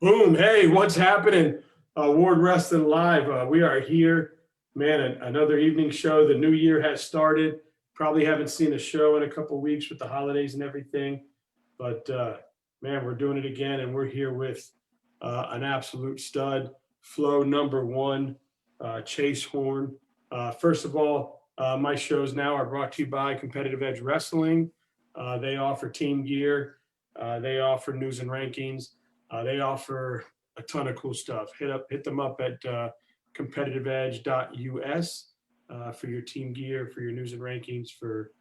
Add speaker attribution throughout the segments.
Speaker 1: Boom. Hey, what's happening? Ward Wrestling Live. We are here, man. Another evening show. The new year has started. Probably haven't seen a show in a couple weeks with the holidays and everything. But, man, we're doing it again. And we're here with an absolute stud, FLO #1, Chase Horne. First of all, my shows now are brought to you by Competitive Edge Wrestling. They offer team gear. They offer news and rankings. They offer a ton of cool stuff. Hit them up at competitiveedge.us for your team gear, for your news and rankings, for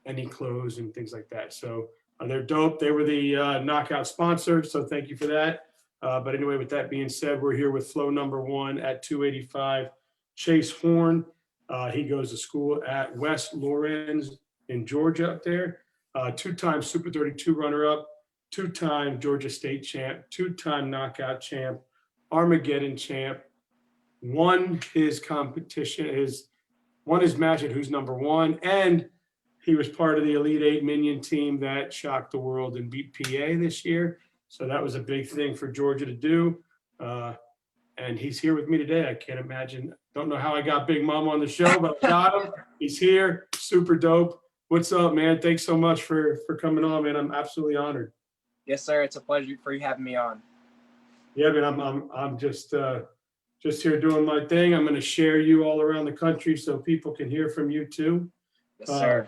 Speaker 1: any clothes and things like that. So they're dope. They were the knockout sponsor, so thank you for that. But anyway, with that being said, we're here with FLO #1 at 285, Chase Horne. He goes to school at West Lawrence in Georgia up there. Two-time Super 32 runner-up. Two-time Georgia State champ, two-time knockout champ, Armageddon champ, won his competition, won his match at Who's #1, and he was part of the Elite Eight Minion team that shocked the world and beat PA this year. So that was a big thing for Georgia to do. And he's here with me today. I can't imagine, don't know how I got Big Mama on the show, but I got him. He's here, super dope. What's up, man? Thanks so much for coming on, man. I'm absolutely honored.
Speaker 2: Yes, sir. It's a pleasure for you having me on.
Speaker 1: Yeah, man, I'm just here doing my thing. I'm going to share you all around the country so people can hear from you too.
Speaker 2: Yes, sir.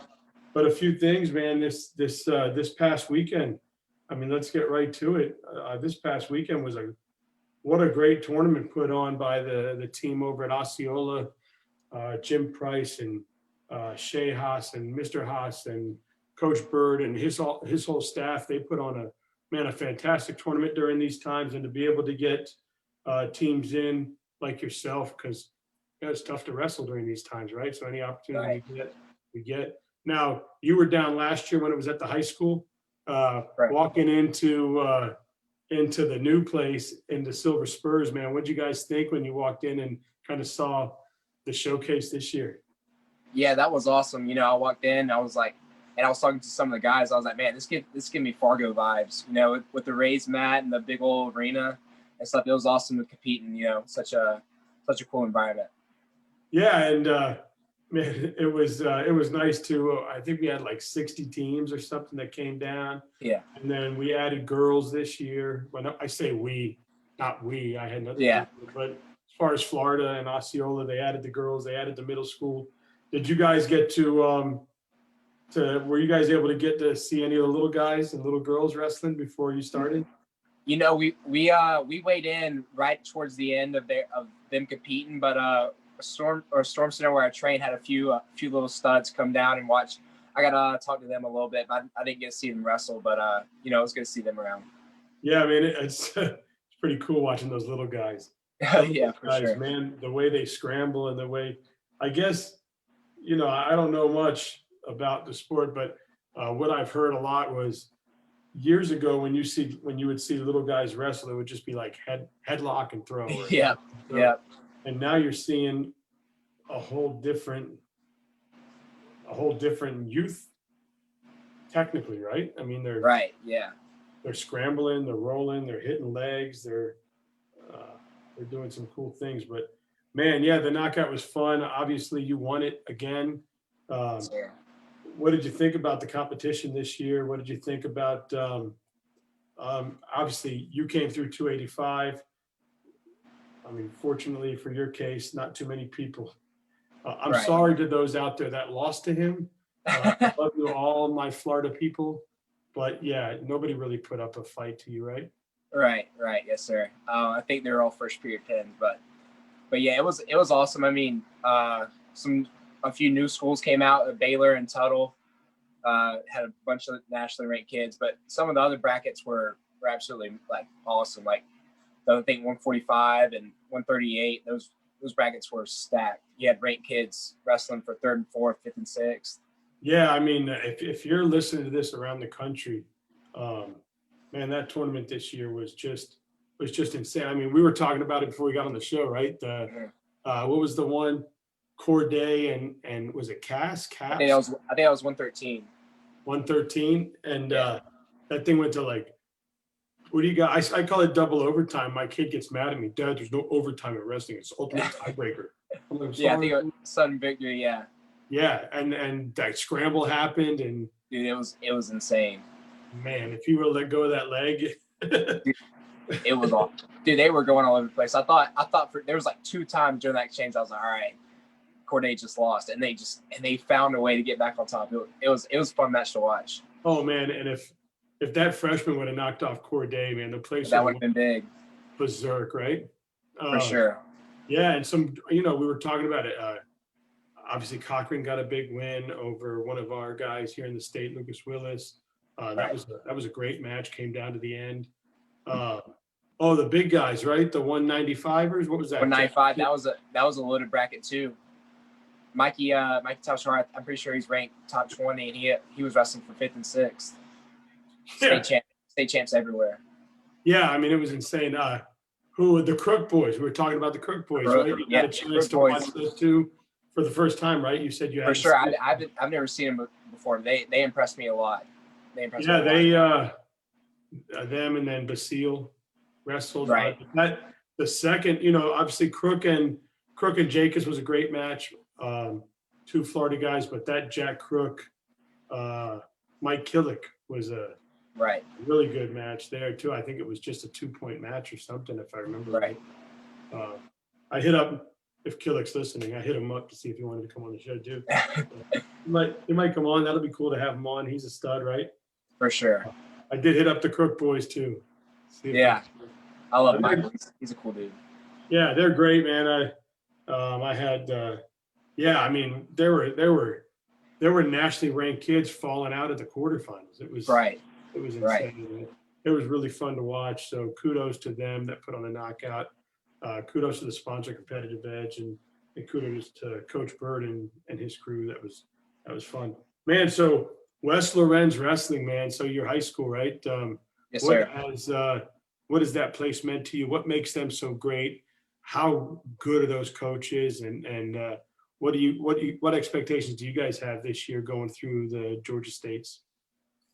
Speaker 1: But a few things, man. This past weekend, I mean, let's get right to it. This past weekend was what a great tournament put on by the team over at Osceola, Jim Price and Shay Haas and Mr. Haas and Coach Bird and his whole staff. They put on a fantastic tournament during these times, and to be able to get teams in like yourself, because it's tough to wrestle during these times, right? So any opportunity we get. Now, you were down last year when it was at the high school, walking into the new place, into Silver Spurs, man. What'd you guys think when you walked in and kind of saw the showcase this year?
Speaker 2: Yeah, that was awesome. You know, I walked in, I was like, and I was talking to some of the guys. I was like, man, this give me Fargo vibes. You know, with the raised mat and the big old arena and stuff. It was awesome to compete in. You know, such a cool environment.
Speaker 1: Yeah, and man, it was nice to. I think we had like 60 teams or something that came down.
Speaker 2: Yeah.
Speaker 1: And then we added girls this year. When I say we, not we, I had nothing.
Speaker 2: Yeah.
Speaker 1: To do, but as far as Florida and Osceola, they added the girls. They added the middle school. Did you guys get to? Were you guys able to get to see any of the little guys and little girls wrestling before you started?
Speaker 2: You know, we weighed in right towards the end of them competing, but Storm Center where I trained had a few little studs come down and watch. I got to talk to them a little bit, but I didn't get to see them wrestle, but you know, it was good to see them around.
Speaker 1: Yeah, I mean, it's pretty cool watching those little guys.
Speaker 2: Yeah, for sure.
Speaker 1: Man, the way they scramble and the way, I guess, you know, I don't know much about the sport, but what I've heard a lot was years ago when you would see little guys wrestle, it would just be like headlock and throw.
Speaker 2: Yeah.
Speaker 1: And now you're seeing a whole different youth, technically, right? I mean, they're
Speaker 2: right. Yeah.
Speaker 1: They're scrambling, they're rolling, they're hitting legs, they're doing some cool things. But man, yeah, the knockout was fun. Obviously, you won it again. What did you think about the competition this year? What did you think about, obviously you came through 285. I mean, fortunately for your case, not too many people. I'm sorry to those out there that lost to him. I love you all, my Florida people. But yeah, nobody really put up a fight to you, right?
Speaker 2: Right. Yes, sir. I think they were all first period pins, but yeah, it was awesome. I mean, a few new schools came out. Baylor and Tuttle had a bunch of nationally ranked kids, but some of the other brackets were absolutely like awesome. Like I think 145 and 138. Those brackets were stacked. You had ranked kids wrestling for 3rd and 4th, 5th and 6th.
Speaker 1: Yeah, I mean, if you're listening to this around the country, man, that tournament this year was just insane. I mean, we were talking about it before we got on the show, right? What was the one? Corday and was it Caps?
Speaker 2: I think that was 113.
Speaker 1: 113, and that thing went to like What do you got? I call it double overtime. My kid gets mad at me. Dad, there's no overtime at wrestling. It's ultimate tiebreaker. I'm like,
Speaker 2: Yeah, I think
Speaker 1: sorry.
Speaker 2: sudden victory. Yeah,
Speaker 1: Yeah, and that scramble happened, and
Speaker 2: dude, it was insane.
Speaker 1: man, if you were to let go of that leg,
Speaker 2: Dude, it was all, dude. They were going all over the place. I thought there was like 2 times during that exchange. I was like, all right, Corday just lost, and they found a way to get back on top. It was a fun match to watch.
Speaker 1: oh man, and if that freshman would have knocked off Corday, man, the place
Speaker 2: That
Speaker 1: would
Speaker 2: would have been big
Speaker 1: have berserk, right?
Speaker 2: for sure.
Speaker 1: Yeah, and some, we were talking about it. Obviously, Cochran got a big win over one of our guys here in the state, Lucas Willis. That
Speaker 2: Right.
Speaker 1: was a great match. Came down to the end. Oh, the big guys, right? The 195ers. What was that?
Speaker 2: 195. That was a loaded bracket too. Mikey Tauschar, I'm pretty sure he's ranked top 20, and he was wrestling for 5th and 6th.
Speaker 1: Yeah.
Speaker 2: State champs everywhere.
Speaker 1: Yeah, I mean, it was insane. Who the Crook boys? We were talking about the Crook boys, right? You
Speaker 2: Yeah,
Speaker 1: got a chance
Speaker 2: Crook
Speaker 1: to
Speaker 2: boys.
Speaker 1: watch those two for the first time, right? You said you had
Speaker 2: For sure. I've never seen them before. They impressed me a lot. They impressed me a lot.
Speaker 1: Them and then Basile wrestled.
Speaker 2: Right.
Speaker 1: The second, obviously Crook and Jacobs was a great match. 2 Florida guys, but that Jack Crook, Mike Killick was a
Speaker 2: Right.
Speaker 1: really good match there too. I think it was just a 2-point match or something, if I remember
Speaker 2: Right.
Speaker 1: I hit up, if Killick's listening, I hit him up to see if he wanted to come on the show too. He might come on. That'll be cool to have him on. He's a stud, right?
Speaker 2: For sure.
Speaker 1: I did hit up the Crook boys too.
Speaker 2: Yeah. I love Michael. He's a cool dude.
Speaker 1: Yeah, they're great, man. I had, I mean, there were nationally ranked kids falling out at the quarterfinals. It was
Speaker 2: Right.
Speaker 1: It was insane.
Speaker 2: Right.
Speaker 1: It was really fun to watch. So kudos to them that put on the knockout. Kudos to the sponsor, Competitive Edge, and kudos to Coach Bird and his crew. That was fun, man. So West Lorenz Wrestling, man. So your high school, right?
Speaker 2: Yes, sir.
Speaker 1: What has that place meant to you? What makes them so great? How good are those coaches? And what expectations do you guys have this year going through the Georgia States?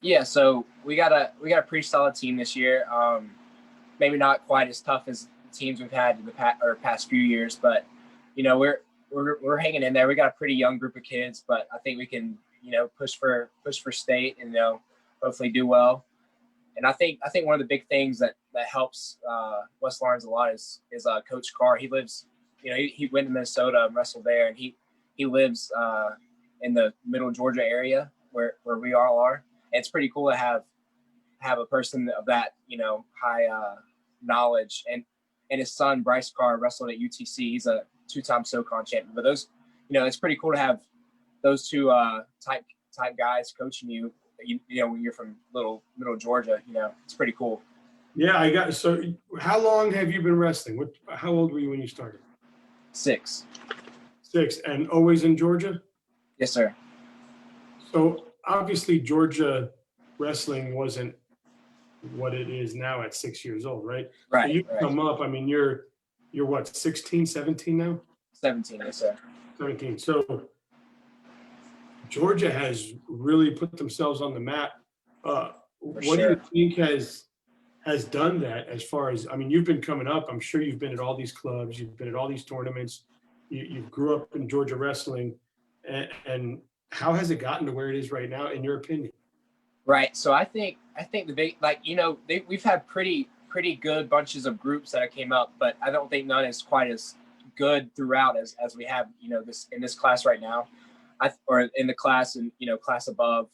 Speaker 2: Yeah, so we got a pretty solid team this year. Maybe not quite as tough as the teams we've had in the past few years, but we're hanging in there. We got a pretty young group of kids, but I think we can push for state and hopefully do well. And I think one of the big things that helps West Lawrence a lot is Coach Carr. He lives, he went to Minnesota and wrestled there, and he lives in the middle Georgia area where we all are. And it's pretty cool to have a person of that high knowledge. And his son Bryce Carr wrestled at UTC. He's a 2-time SoCon champion. But those, it's pretty cool to have those two type guys coaching you. When you're from middle Georgia, it's pretty cool.
Speaker 1: Yeah, so how long have you been wrestling? How old were you when you started?
Speaker 2: 6.
Speaker 1: 6, and always in Georgia?
Speaker 2: Yes, sir.
Speaker 1: So obviously Georgia wrestling wasn't what it is now at 6 years old, right?
Speaker 2: Right.
Speaker 1: So you come up, I mean, you're what, 16, 17 now?
Speaker 2: 17, yes, sir.
Speaker 1: 17. So Georgia has really put themselves on the map. What do you think has done that as far as, I mean, you've been coming up. I'm sure you've been at all these clubs. You've been at all these tournaments. You grew up in Georgia wrestling. And how has it gotten to where it is right now, in your opinion?
Speaker 2: Right. So I think the big, we've had pretty good bunches of groups that came up, but I don't think none is quite as good throughout as we have, this in this class right now. Or in the class and class above,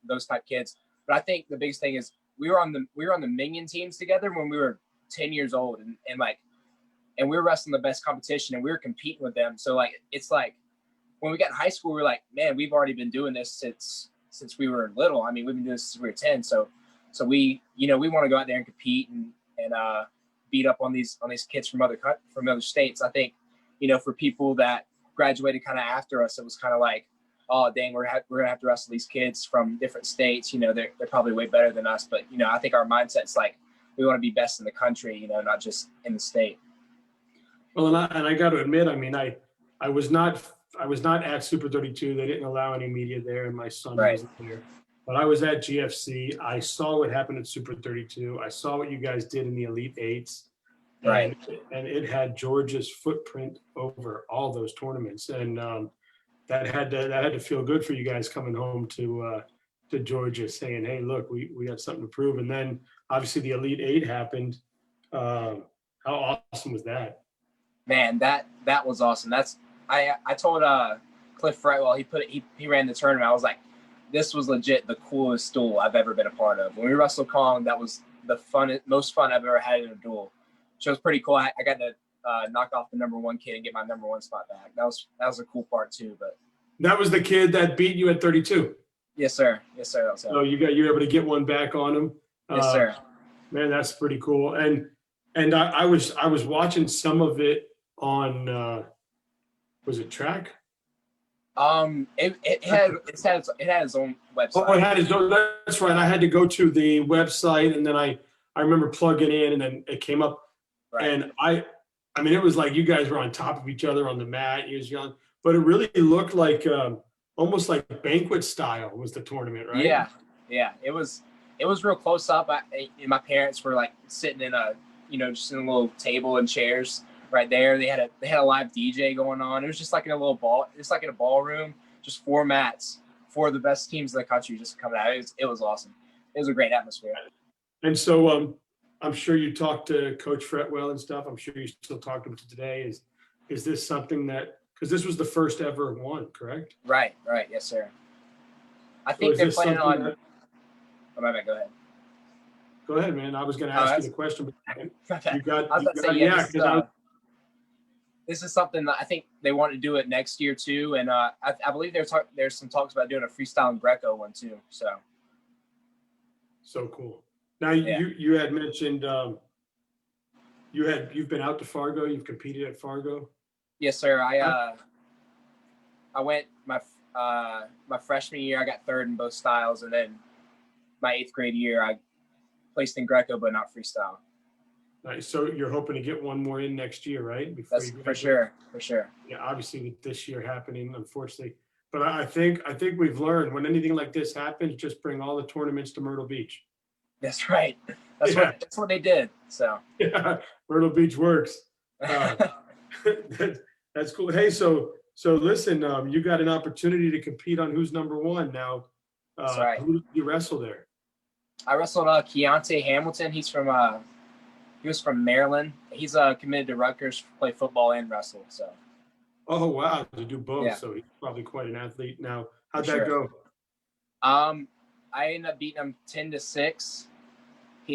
Speaker 2: those type kids. But I think the biggest thing is we were on the Minion teams together when we were 10 years old, and we were wrestling the best competition, and we were competing with them. So it's like when we got in high school, we were like, man, we've already been doing this since we were little. I mean, we've been doing this since we were 10. So we we want to go out there and compete and beat up on these kids from other states. I think for people that graduated kind of after us, it was kind of like, oh dang, we're gonna have to wrestle these kids from different states. They're probably way better than us, but I think our mindset's like we want to be best in the country, not just in the state.
Speaker 1: Well, and I got to admit, I mean, I was not at Super 32. They didn't allow any media there, and my son wasn't there. but I was at GFC. I saw what happened at Super 32. I saw what you guys did in the Elite Eights.
Speaker 2: Right.
Speaker 1: And it had Georgia's footprint over all those tournaments. And that had to feel good for you guys coming home to Georgia saying, hey, look, we got something to prove. And then obviously the Elite Eight happened. How awesome was that?
Speaker 2: Man, that was awesome. I told Cliff Frightwell, he ran the tournament. I was like, this was legit the coolest duel I've ever been a part of. When we wrestled Kong, that was the most fun I've ever had in a duel. So it was pretty cool. I got to knock off the #1 kid and get my #1 spot back. That was a cool part too. But
Speaker 1: that was the kid that beat you at 32.
Speaker 2: Yes, sir. Yes, sir. That was
Speaker 1: so you were able to get one back on him.
Speaker 2: Yes, sir.
Speaker 1: Man, that's pretty cool. And I was watching some of it on was it track?
Speaker 2: It had its own website.
Speaker 1: Oh, it had its own. That's right. I had to go to the website, and then I remember plugging in, and then it came up,
Speaker 2: Right.
Speaker 1: and I mean, it was like you guys were on top of each other on the mat. You was young, but it really looked like almost like banquet style was the tournament, right?
Speaker 2: Yeah, yeah. It was real close up. And my parents were like sitting in just in a little table and chairs right there. They had a live DJ going on. It was just like in a little in a ballroom, just 4 mats, 4 of the best teams in the country just coming out. It was awesome. It was a great atmosphere.
Speaker 1: And so I'm sure you talked to Coach Fretwell and stuff. I'm sure you still talk to him today. Is this something that, because this was the first ever one, correct?
Speaker 2: Right. Yes, sir. I think they're planning on. Oh, my bad. Go ahead.
Speaker 1: Go ahead, man. I was going to ask you the question, but
Speaker 2: this is something that I think they want to do it next year too, and I believe there's some talks about doing a freestyle and Greco one too.
Speaker 1: So cool. Now you had mentioned you've been out to Fargo. You've competed at Fargo.
Speaker 2: Yes, sir. I went my freshman year. I got 3rd in both styles, and then my 8th grade year I placed in Greco, but not freestyle.
Speaker 1: Nice. So you're hoping to get one more in next year, right?
Speaker 2: That's for sure.
Speaker 1: Yeah, obviously with this year happening, unfortunately. But I think we've learned when anything like this happens, just bring all the tournaments to Myrtle Beach.
Speaker 2: That's right. That's what they did. So
Speaker 1: yeah, Myrtle Beach works. That's cool. Hey, so listen, you got an opportunity to compete on who's #1 now.
Speaker 2: That's right.
Speaker 1: Who did you wrestle there?
Speaker 2: I wrestled Keontae Hamilton. He was from Maryland. He's committed to Rutgers to play football and wrestle. So.
Speaker 1: Oh wow, to do both.
Speaker 2: Yeah.
Speaker 1: So he's probably quite an athlete now. How'd that go?
Speaker 2: I ended up beating him 10-6.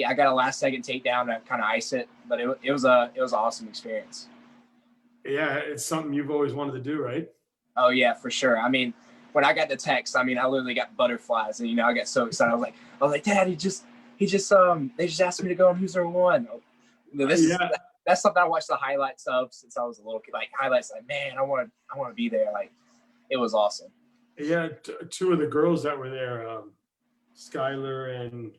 Speaker 2: I got a last-second takedown to kind of ice it, but it was an awesome experience.
Speaker 1: Yeah, it's something you've always wanted to do, right?
Speaker 2: Oh yeah, for sure. I mean, when I got the text, I literally got butterflies, and I got so excited. I was like, Dad, they just asked me to go on who's #1. That's something I watched the highlights of since I was a little kid. Like highlights, like man, I want to be there. Like it was awesome.
Speaker 1: Yeah, 2 of the girls that were there, Skylar and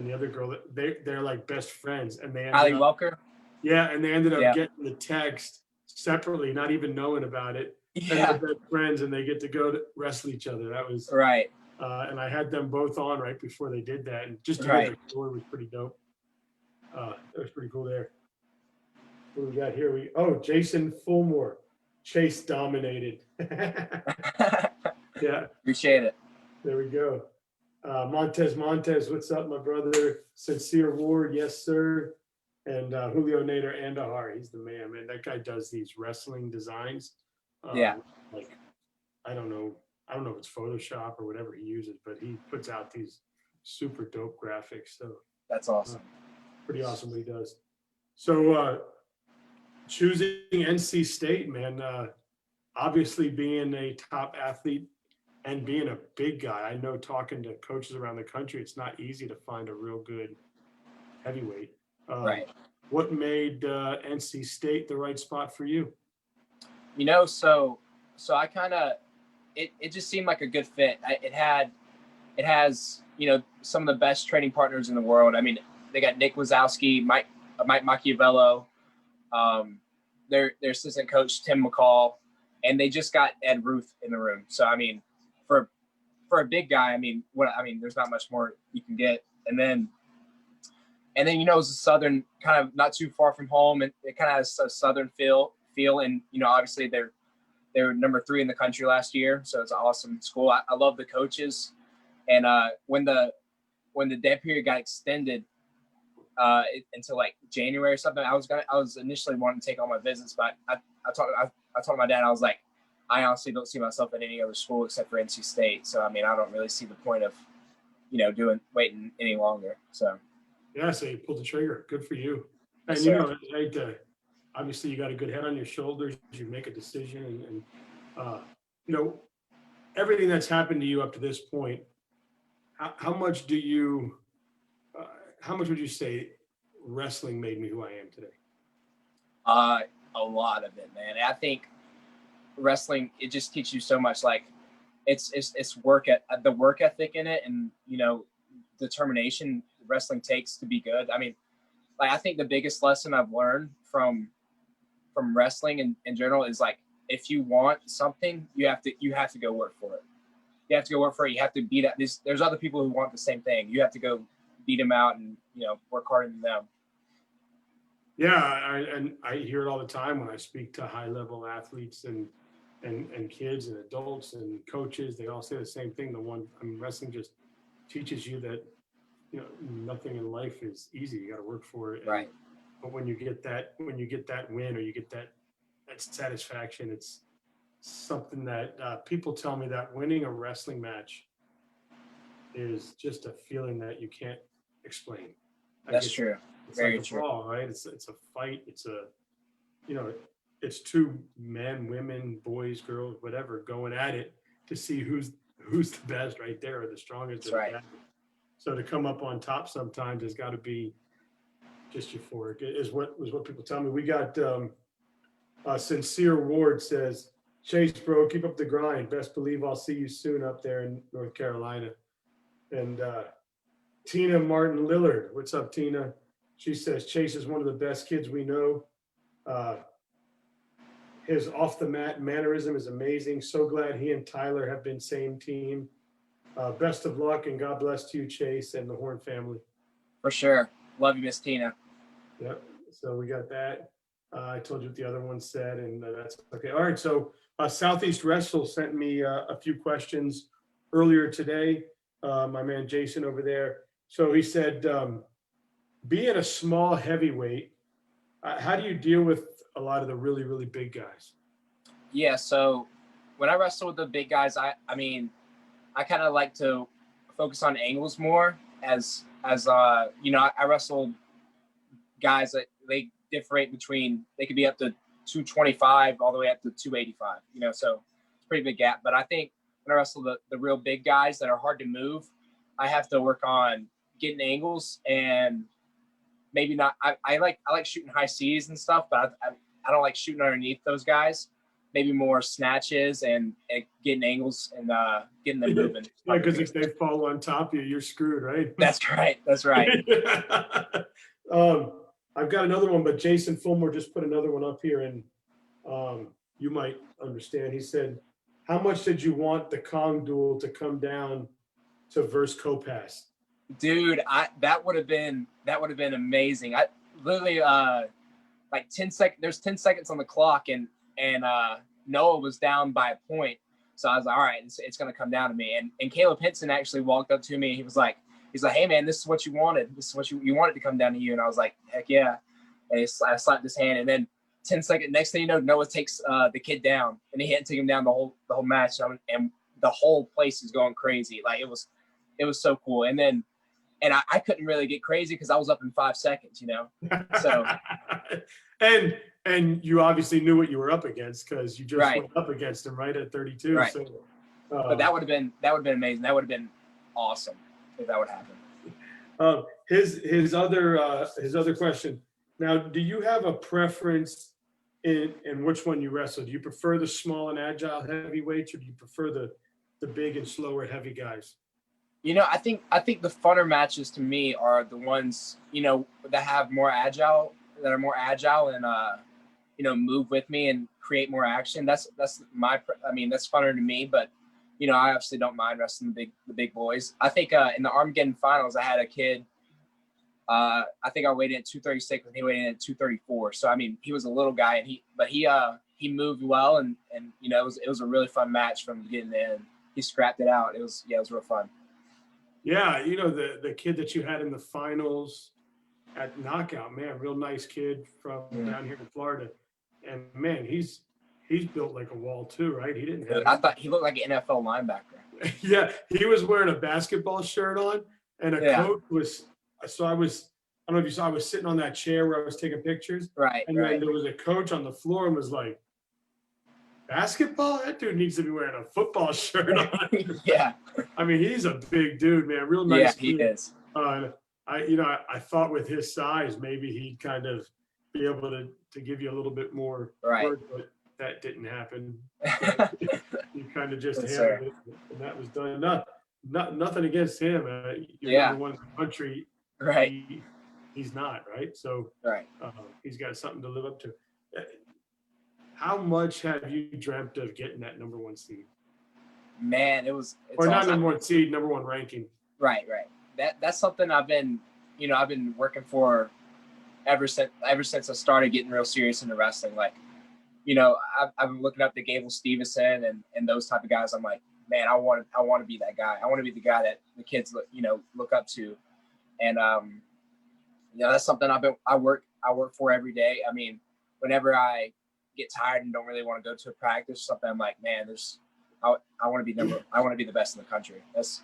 Speaker 1: the other girl, they're like best friends, and they
Speaker 2: Ali Welker.
Speaker 1: Yeah, and they ended up getting the text separately, not even knowing about it.
Speaker 2: Yeah,
Speaker 1: and they're best friends, and they get to go to wrestle each other. That was
Speaker 2: right.
Speaker 1: And I had them both on right before they did that, and just to hear their story was pretty dope. That was pretty cool there. What do we got here? Jason Fulmore. Chase dominated. Yeah.
Speaker 2: Appreciate it.
Speaker 1: There we go. Montez, what's up, my brother? Sincere Ward, yes, sir. And Julio Nader Andahar, he's the man. That guy does these wrestling designs. Like, I don't know if it's Photoshop or whatever he uses, but he puts out these super dope graphics. So
Speaker 2: that's awesome.
Speaker 1: Pretty awesome what he does. So choosing NC State, man, obviously being a top athlete and being a big guy. I know talking to coaches around the country, it's not easy to find a real good heavyweight.
Speaker 2: Right.
Speaker 1: What made NC State the right spot for you?
Speaker 2: So I kind of, it just seemed like a good fit. It has, some of the best training partners in the world. I mean, they got Nick Wazowski, Mike Machiavello, their assistant coach, Tim McCall, and they just got Ed Ruth in the room. So, I mean, for for a big guy, I mean, there's not much more you can get. And then you know, it's a southern, kind of not too far from home, and it kind of has a southern feel. And you know, obviously they were number 3 in the country last year, so it's an awesome school. I love the coaches, and when the dead period got extended until like January or something, I was initially wanting to take all my visits, but I told my dad, I was like, I honestly don't see myself at any other school except for NC State. So I mean, I don't really see the point of, you know, waiting any longer. So
Speaker 1: Yeah, so you pulled the trigger. Good for you. And
Speaker 2: Yes,
Speaker 1: you
Speaker 2: sir.
Speaker 1: know, right, obviously you got a good head on your shoulders. You make a decision, and you know, everything that's happened to you up to this point. How much do you? How much would you say wrestling made me who I am today?
Speaker 2: A lot of it, man. I think wrestling, it just teaches you so much. Like it's the work ethic in it, and you know, determination wrestling takes to be good. I mean, like I think the biggest lesson I've learned from wrestling in general is like, if you want something, you have to go work for it. You have to go work for it. You have to beat out this. There's other people who want the same thing. You have to go beat them out and, you know, work harder than them.
Speaker 1: Yeah, I hear it all the time when I speak to high level athletes and kids and adults and coaches. They all say the same thing. Wrestling just teaches you that, you know, nothing in life is easy. You got to work for it.
Speaker 2: Right.
Speaker 1: But when you get that win, or you get that satisfaction, it's something that people tell me that winning a wrestling match is just a feeling that you can't explain.
Speaker 2: That's true.
Speaker 1: It's
Speaker 2: Very
Speaker 1: like a
Speaker 2: true.
Speaker 1: brawl, right? It's a fight. You know, it's 2 men, women, boys, girls, whatever, going at it to see who's the best right there, or the strongest.
Speaker 2: That's right.
Speaker 1: So to come up on top sometimes has got to be just euphoric. Is what people tell me. We got Sincere Ward says, Chase, bro, keep up the grind. Best believe I'll see you soon up there in North Carolina. And Tina Martin Lillard, what's up, Tina? She says Chase is one of the best kids we know. His off the mat mannerism is amazing. So glad he and Tyler have been same team. Best of luck, and God bless to you, Chase, and the Horne family.
Speaker 2: For sure. Love you, Miss Tina.
Speaker 1: Yep. So we got that. I told you what the other one said, and that's okay. All right. So Southeast Wrestle sent me a few questions earlier today. My man Jason over there. So he said, being a small heavyweight, how do you deal with a lot of the really, really big guys?
Speaker 2: Yeah. So when I wrestle with the big guys, I mean, I kind of like to focus on angles more as you know, I wrestled guys that they differentiate between, they could be up to 225 all the way up to 285, you know, so it's a pretty big gap. But I think when I wrestle the real big guys that are hard to move, I have to work on getting angles, and maybe not. I like shooting high C's and stuff, but I don't like shooting underneath those guys. Maybe more snatches and getting angles and getting them moving.
Speaker 1: Yeah, because if they fall on top of you, you're screwed, right?
Speaker 2: That's right. That's right.
Speaker 1: I've got another one, but Jason Fulmore just put another one up here, and you might understand. He said, how much did you want the Kong duel to come down to verse Copass?
Speaker 2: Dude, that would have been amazing. I literally like 10 seconds. There's 10 seconds on the clock, and Noah was down by a point. So I was like, all right, it's gonna come down to me. And Caleb Henson actually walked up to me. He's like, hey man, this is what you wanted. This is what you wanted to come down to you. And I was like, heck yeah. And I slapped his hand, and then 10 seconds. Next thing you know, Noah takes the kid down, and he hadn't taken him down the whole match. And the whole place is going crazy. Like it was so cool. And then, I couldn't really get crazy because I was up in 5 seconds, you know? So.
Speaker 1: and you obviously knew what you were up against, because you just
Speaker 2: right.
Speaker 1: went up against him right at 32.
Speaker 2: Right.
Speaker 1: So,
Speaker 2: but that would have been amazing. That would have been awesome if that would happen.
Speaker 1: His other question. Now, do you have a preference in which one you wrestle? Do you prefer the small and agile heavyweights, or do you prefer the big and slower heavy guys?
Speaker 2: You know, I think the funner matches to me are the ones, you know, that are more agile and you know, move with me and create more action. That's funner to me. But I obviously don't mind wrestling the big boys. I think in the Armageddon finals, I had a kid. I think I weighed in at 236 and he weighed in at 234. So I mean, he was a little guy, and he moved well, and it was a really fun match from getting in. He scrapped it out. It was real fun.
Speaker 1: Yeah, the kid that you had in the finals at Knockout, man, real nice kid from down here in Florida, and man, he's built like a wall too, right? He didn't have.
Speaker 2: I thought he looked like an NFL linebacker.
Speaker 1: Yeah, he was wearing a basketball shirt on, and coach was. So I don't know if you saw, I was sitting on that chair where I was taking pictures.
Speaker 2: Right.
Speaker 1: And then there was a coach on the floor and was like, basketball? That dude needs to be wearing a football shirt on.
Speaker 2: Yeah.
Speaker 1: I mean, he's a big dude, man. Real nice.
Speaker 2: Yeah, he is.
Speaker 1: I thought with his size, maybe he'd kind of be able to give you a little bit more work, but that didn't happen. You kind of just handled it, and that was done. Nothing against him. You're number one in the country.
Speaker 2: Right.
Speaker 1: He's not, right? So he's got something to live up to. How much have you dreamt of getting that number one seed?
Speaker 2: Man, it's
Speaker 1: or not number one seed, number one ranking.
Speaker 2: Right. That's something I've been working for ever since I started getting real serious into wrestling. Like, I've been looking up to Gable Stevenson and those type of guys. I'm like, man, I want to be that guy. I want to be the guy that the kids look up to. And that's something I work for every day. I mean, whenever I get tired and don't really want to go to a practice, something I'm like, man, I want to be the best in the country. That's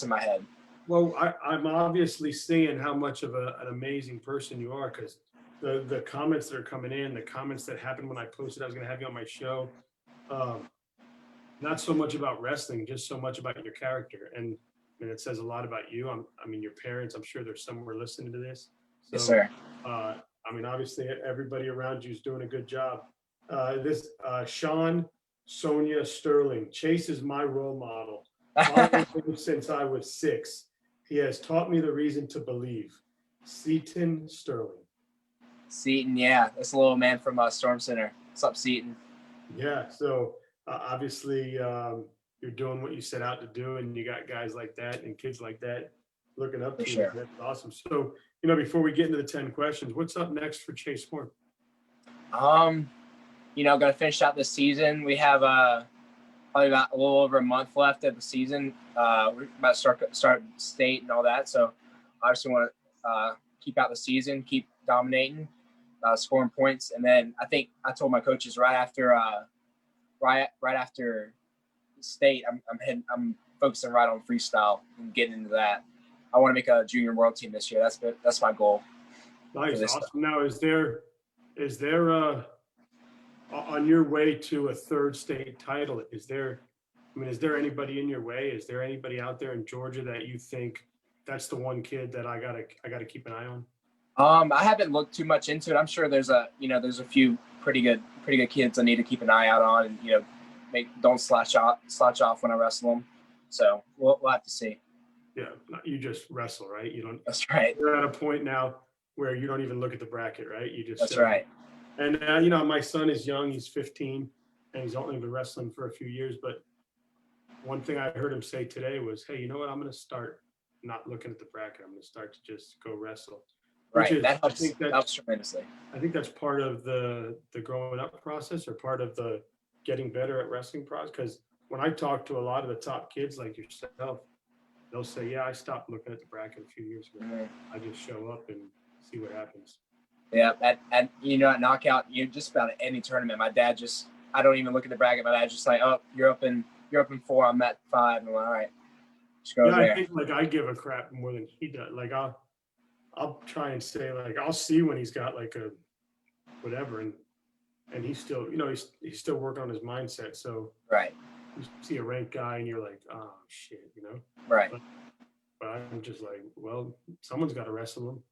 Speaker 2: in my head.
Speaker 1: Well, I'm obviously seeing how much of an amazing person you are, because the comments that are coming in, the comments that happened when I posted I was going to have you on my show, not so much about wrestling, just so much about your character. And it says a lot about you. I mean, your parents, I'm sure there's somewhere listening to this. So,
Speaker 2: yes, sir.
Speaker 1: I mean, obviously everybody around you is doing a good job. Sean, Sonia Sterling, Chase is my role model. Since I was 6. He has taught me the reason to believe. Seaton Sterling.
Speaker 2: Seaton, yeah. That's a little man from Storm Center. What's up, Seaton?
Speaker 1: Yeah, so obviously you're doing what you set out to do, and you got guys like that and kids like that looking up to you. That's awesome. So, before we get into the 10 questions, what's up next for Chase Horne?
Speaker 2: Going to finish out this season. We have probably about a little over a month left of the season. We're about to start state and all that. So obviously want to keep out the season, keep dominating, scoring points. And then I think I told my coaches right after state, I'm focusing right on freestyle and getting into that. I want to make a junior world team this year. That's my goal.
Speaker 1: Nice, awesome. Now, is there on your way to a third state title? Is there anybody in your way? Is there anybody out there in Georgia that you think that's the one kid that I gotta keep an eye on?
Speaker 2: I haven't looked too much into it. I'm sure there's a few pretty good kids I need to keep an eye out on, and don't slouch off when I wrestle them. So we'll have to see.
Speaker 1: Yeah, you just wrestle, right? You don't.
Speaker 2: That's right.
Speaker 1: You're at a point now where you don't even look at the bracket, right? You just.
Speaker 2: That's right.
Speaker 1: And my son is young; he's 15, and he's only been wrestling for a few years. But one thing I heard him say today was, "Hey, you know what? I'm going to start not looking at the bracket. I'm going to start to just go wrestle."
Speaker 2: Right. That helps tremendously.
Speaker 1: I think that's part of the growing up process, or part of the getting better at wrestling process. Because when I talk to a lot of the top kids like yourself, they'll say, "Yeah, I stopped looking at the bracket a few years ago. I just show up and see what happens."
Speaker 2: Yeah, at Knockout, just about at any tournament, my dad I don't even look at the bracket. My dad's just like, "Oh, you're up in 4. I'm at 5." And I'm like, "All right, just go there."
Speaker 1: I think I give a crap more than he does. Like I'll try and say, like, I'll see when he's got like a whatever, and he's still, he's still working on his mindset. So
Speaker 2: right.
Speaker 1: You see a ranked guy and you're like, oh shit,
Speaker 2: Right.
Speaker 1: But I'm just like, well, someone's got to wrestle him.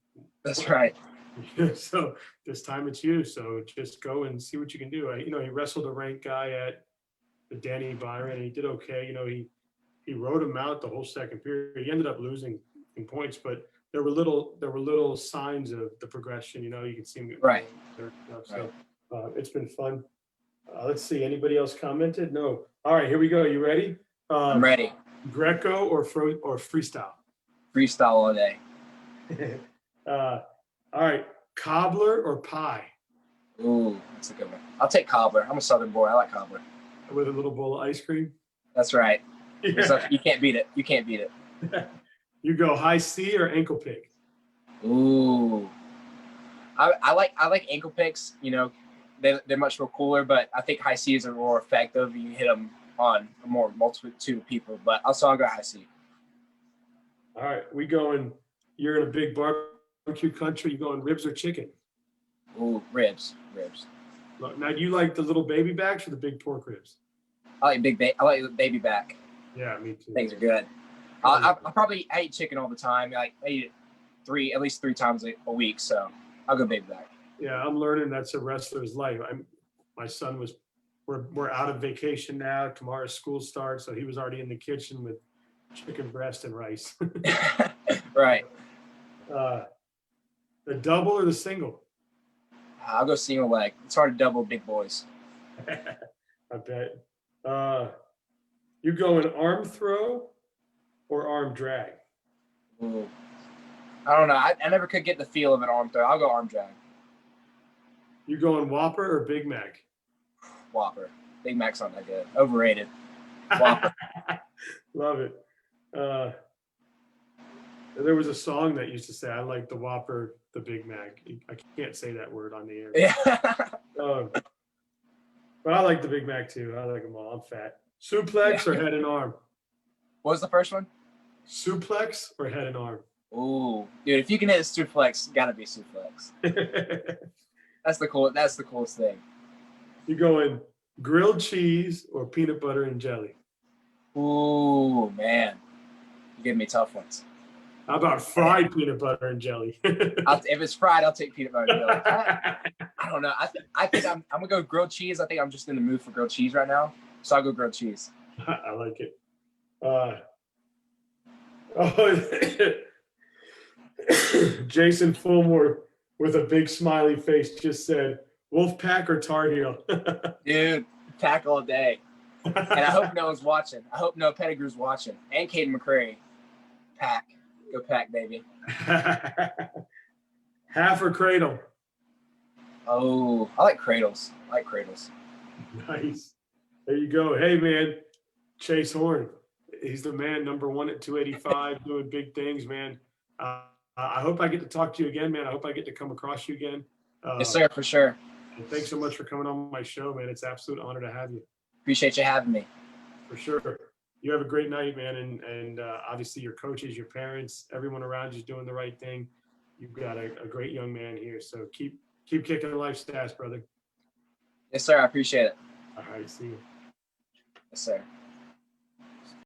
Speaker 2: That's right.
Speaker 1: So this time it's you. So just go and see what you can do. He wrestled a ranked guy at the Danny Byron, and he did okay. He rode him out the whole second period. He ended up losing in points, but there were little signs of the progression. You can see him.
Speaker 2: Right.
Speaker 1: So it's been fun. Let's see. Anybody else commented? No. All right, here we go. You ready?
Speaker 2: I'm ready.
Speaker 1: Greco or freestyle?
Speaker 2: Freestyle all day.
Speaker 1: All right, cobbler or pie?
Speaker 2: Ooh, that's a good one. I'll take cobbler. I'm a Southern boy. I like cobbler.
Speaker 1: With a little bowl of ice cream?
Speaker 2: That's right.
Speaker 1: Yeah.
Speaker 2: You can't beat it. You can't beat it.
Speaker 1: You go high C or ankle pick?
Speaker 2: Ooh. I like ankle picks. You know, they're much more cooler, but I think high C's are more effective. You hit them on a more multitude of people, but I'll go high C.
Speaker 1: All right, you're in a big barbecue country. You going ribs or chicken?
Speaker 2: Ooh, ribs.
Speaker 1: Now, do you like the little baby backs or the big pork ribs?
Speaker 2: I like baby back.
Speaker 1: Yeah, me too.
Speaker 2: Things are good. I eat chicken all the time. I eat it at least three times a week. So I'll go baby back.
Speaker 1: Yeah, I'm learning that's a wrestler's life. My son we're out of vacation now. Tomorrow's school starts, so he was already in the kitchen with chicken breast and rice.
Speaker 2: Right.
Speaker 1: The double or the single?
Speaker 2: I'll go single leg. It's hard to double big boys.
Speaker 1: I bet. You going arm throw or arm drag?
Speaker 2: Ooh. I don't know. I never could get the feel of an arm throw. I'll go arm drag.
Speaker 1: You going Whopper or Big Mac?
Speaker 2: Whopper. Big Mac's not that good. Overrated. Whopper.
Speaker 1: Love it. There was a song that used to say, I like the Whopper, the Big Mac. I can't say that word on the air.
Speaker 2: Yeah.
Speaker 1: But I like the Big Mac too. I like them all. I'm fat. Suplex or head and arm?
Speaker 2: What was the first one?
Speaker 1: Suplex or head and arm?
Speaker 2: Ooh, dude, if you can hit a suplex, gotta be suplex. That's the coolest thing.
Speaker 1: You going grilled cheese or peanut butter and jelly?
Speaker 2: Ooh, man, you give me tough ones.
Speaker 1: How about fried peanut butter and jelly?
Speaker 2: If it's fried, I'll take peanut butter and jelly. I don't know. I think I'm gonna go grilled cheese. I think I'm just in the mood for grilled cheese right now, so I'll go grilled cheese.
Speaker 1: I like it. Jason Fulmore with a big smiley face just said, Wolfpack or Tar Heel?
Speaker 2: Dude, pack all day. And I hope no one's watching. I hope no Pettigrew's watching. And Caden McCrary. Pack. Go pack, baby.
Speaker 1: Half or cradle?
Speaker 2: Oh, I like cradles.
Speaker 1: Nice. There you go. Hey, man. Chase Horne. He's the man, number one at 285, doing big things, man. I hope I get to talk to you again, man. I hope I get to come across you again.
Speaker 2: Yes, sir, for sure.
Speaker 1: Thanks so much for coming on my show, man. It's an absolute honor to have you.
Speaker 2: Appreciate you having me.
Speaker 1: For sure. You have a great night, man. And obviously your coaches, your parents, everyone around you is doing the right thing. You've got a great young man here. So keep kicking life's ass, brother.
Speaker 2: Yes, sir. I appreciate it.
Speaker 1: All right. See you.
Speaker 2: Yes, sir.